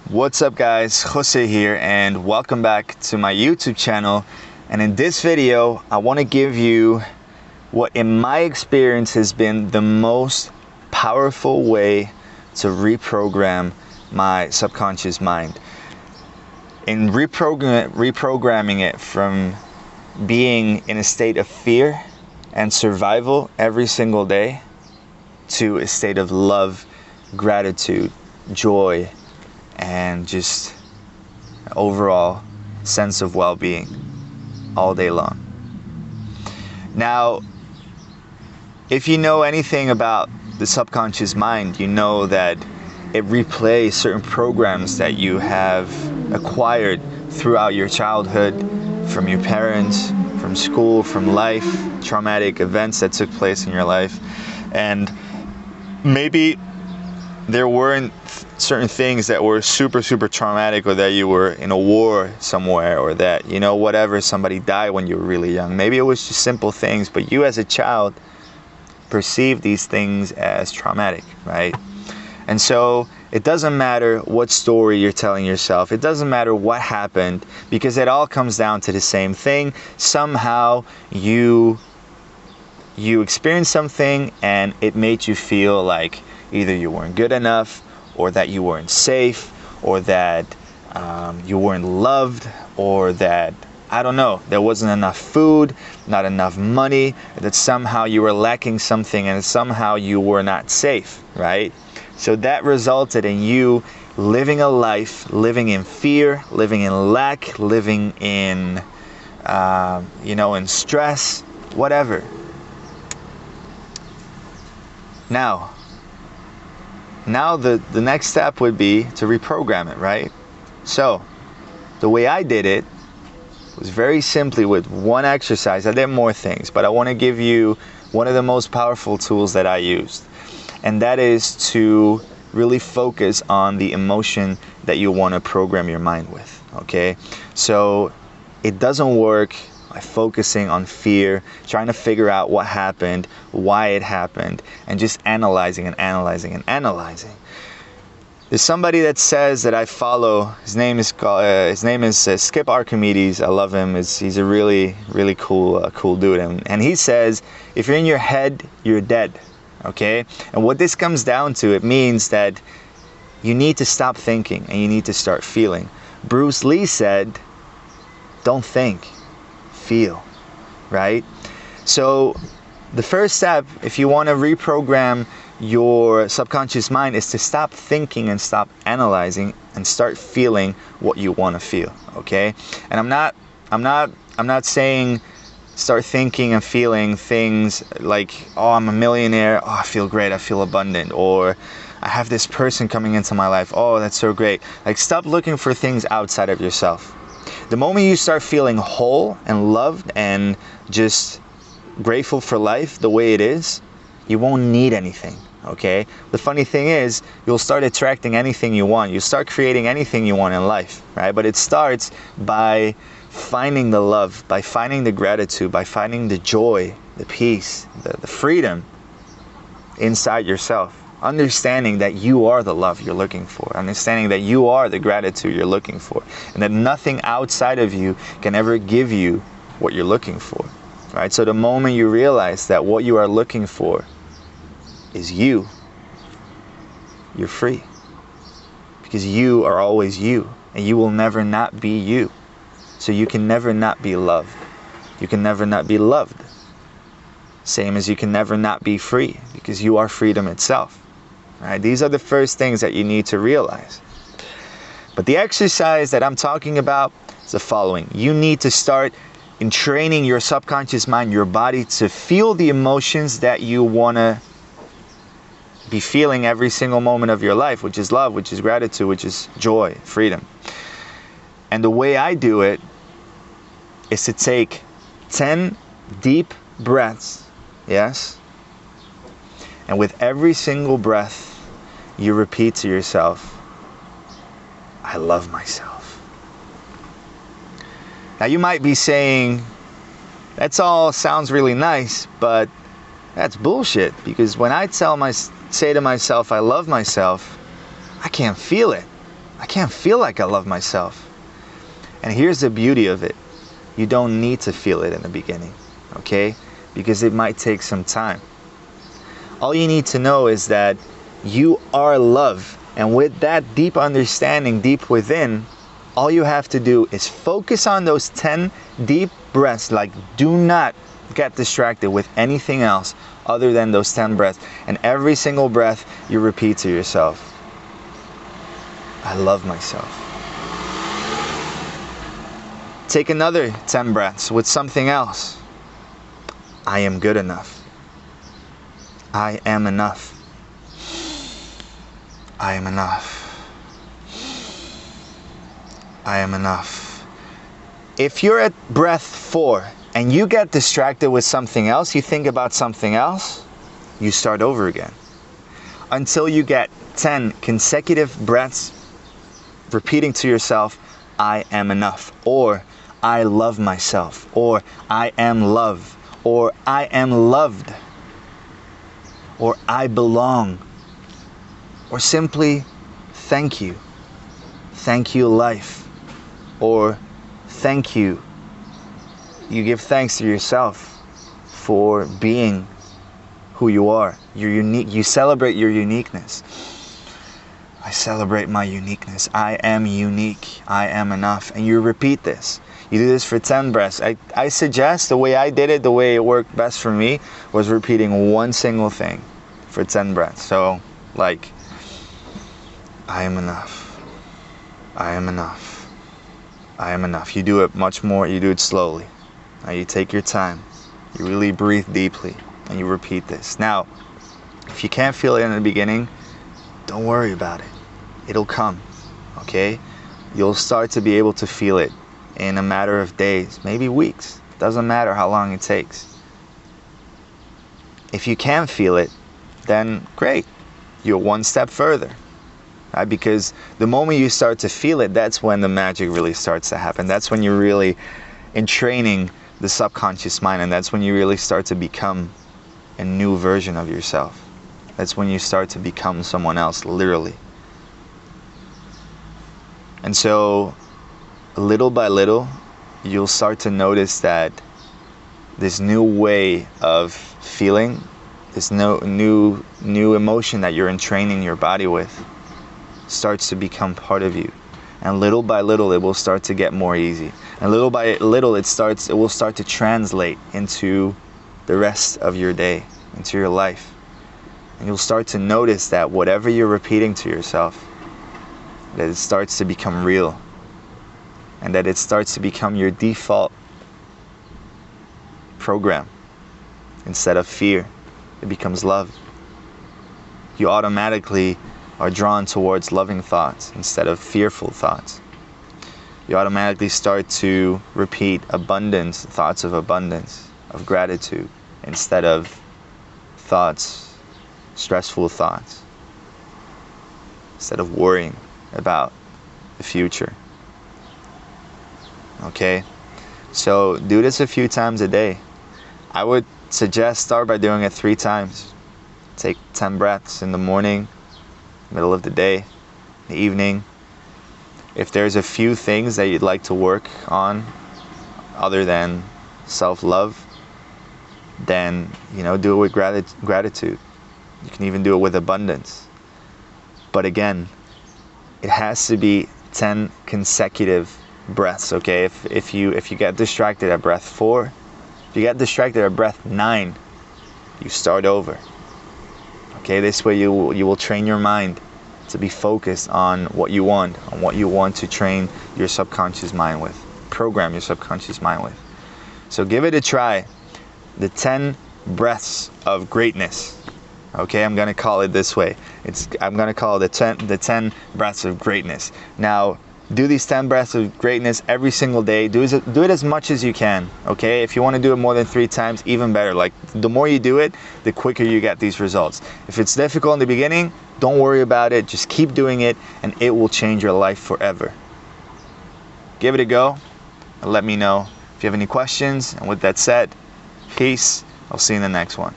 What's up guys, Jose here and welcome back to my YouTube channel. And in this video I want to give you what in my experience has been the most powerful way to reprogram my subconscious mind. In reprogramming it from being in a state of fear and survival every single day to a state of love, gratitude, joy, and just overall sense of well-being all day long. Now, if you know anything about the subconscious mind, you know that it replays certain programs that you have acquired throughout your childhood, from your parents, from school, from life, traumatic events that took place in your life. And maybe there weren't certain things that were super traumatic, or that you were in a war somewhere, or that, whatever, somebody died when you were really young. Maybe it was just simple things, but you as a child perceive these things as traumatic, right? And so it doesn't matter what story you're telling yourself. It doesn't matter what happened, because it all comes down to the same thing. Somehow you experienced something and it made you feel like either you weren't good enough, or that you weren't safe, or that you weren't loved, or that, I don't know, there wasn't enough food, not enough money, that somehow you were lacking something and somehow you were not safe, right? So that resulted in you living a life, living in fear, living in lack, living in, in stress, whatever. Now the next step would be to reprogram it, right? So the way I did it was very simply with one exercise. I did more things, but I want to give you one of the most powerful tools that I used. And that is to really focus on the emotion that you want to program your mind with, okay? So it doesn't work by focusing on fear, trying to figure out what happened, why it happened, and just analyzing and analyzing and analyzing. There's somebody that says that I follow. His name is Skip Archimedes. I love him. He's a really cool dude. And he says, if you're in your head, you're dead. Okay? And what this comes down to, it means that you need to stop thinking and you need to start feeling. Bruce Lee said, don't think, feel, right? So the first step, if you want to reprogram your subconscious mind, is to stop thinking and stop analyzing and start feeling what you want to feel, okay? And I'm not saying start thinking and feeling things like, oh, I'm a millionaire, oh, I feel great, I feel abundant, or I have this person coming into my life, oh, that's so great. Like, stop looking for things outside of yourself. The moment you start feeling whole and loved and just grateful for life the way it is, you won't need anything, okay? The funny thing is, you'll start attracting anything you want. You start creating anything you want in life, right? But it starts by finding the love, by finding the gratitude, by finding the joy, the peace, the freedom inside yourself. Understanding that you are the love you're looking for. Understanding that you are the gratitude you're looking for. And that nothing outside of you can ever give you what you're looking for. Right? So the moment you realize that what you are looking for is you, you're free. Because you are always you. And you will never not be you. So you can never not be loved. You can never not be loved. Same as you can never not be free. Because you are freedom itself. Right? These are the first things that you need to realize. But the exercise that I'm talking about is the following. You need to start in training your subconscious mind, your body, to feel the emotions that you want to be feeling every single moment of your life, which is love, which is gratitude, which is joy, freedom. And the way I do it is to take 10 deep breaths, yes? And with every single breath, you repeat to yourself, I love myself. Now you might be saying, that's all sounds really nice, but that's bullshit. Because when I say to myself, I love myself, I can't feel it. I can't feel like I love myself. And here's the beauty of it. You don't need to feel it in the beginning, okay? Because it might take some time. All you need to know is that you are love. And with that deep understanding deep within, all you have to do is focus on those 10 deep breaths. Like, do not get distracted with anything else other than those 10 breaths. And every single breath you repeat to yourself, I love myself. Take another 10 breaths with something else. I am good enough. I am enough. I am enough. I am enough. If you're at breath 4 and you get distracted with something else, you think about something else, you start over again. Until you get 10 consecutive breaths repeating to yourself, I am enough, or I love myself, or I am love, or I am loved, or I belong, or simply thank you. Thank you, life, or thank you. You give thanks to yourself for being who you are. You're unique. You celebrate your uniqueness. I celebrate my uniqueness. I am unique. I am enough. And you repeat this. You do this for 10 breaths. I suggest the way I did it, the way it worked best for me, was repeating one single thing for 10 breaths. So, like, I am enough. I am enough. I am enough. You do it much more, you do it slowly. Now you take your time. You really breathe deeply and you repeat this. Now, if you can't feel it in the beginning, don't worry about it. It'll come, okay? You'll start to be able to feel it in a matter of days, maybe weeks. Doesn't matter how long it takes. If you can feel it, then great. You're one step further. Right? Because the moment you start to feel it, that's when the magic really starts to happen. That's when you're really entraining the subconscious mind, and that's when you really start to become a new version of yourself. That's when you start to become someone else, literally. And so, little by little, you'll start to notice that this new way of feeling, this new emotion that you're entraining your body with, starts to become part of you. And little by little, it will start to get more easy. And little by little, it will start to translate into the rest of your day, into your life. And you'll start to notice that whatever you're repeating to yourself, that it starts to become real. And that it starts to become your default program. Instead of fear, it becomes love. You automatically are drawn towards loving thoughts instead of fearful thoughts. You automatically start to repeat abundance, thoughts of gratitude, instead of stressful thoughts, instead of worrying about the future. Okay? So do this a few times a day. I would suggest start by doing it 3 times. Take 10 breaths in the morning, middle of the day, the evening. If there's a few things that you'd like to work on other than self-love, then, do it with gratitude. You can even do it with abundance. But again, it has to be 10 consecutive breaths, okay? If you get distracted at breath 4, if you get distracted at breath 9, you start over. Okay, this way you will train your mind to be focused on what you want to train your subconscious mind with, program your subconscious mind with. So give it a try. The 10 breaths of greatness. Okay, I'm gonna call it this way. I'm gonna call it the 10 breaths of greatness. Now, do these 10 breaths of greatness every single day. Do it as much as you can. Okay, if you want to do it more than 3 times, even better. Like, the more you do it, the quicker you get these results. If it's difficult in the beginning, don't worry about it. Just keep doing it, and it will change your life forever. Give it a go, and let me know if you have any questions. And with that said, peace. I'll see you in the next one.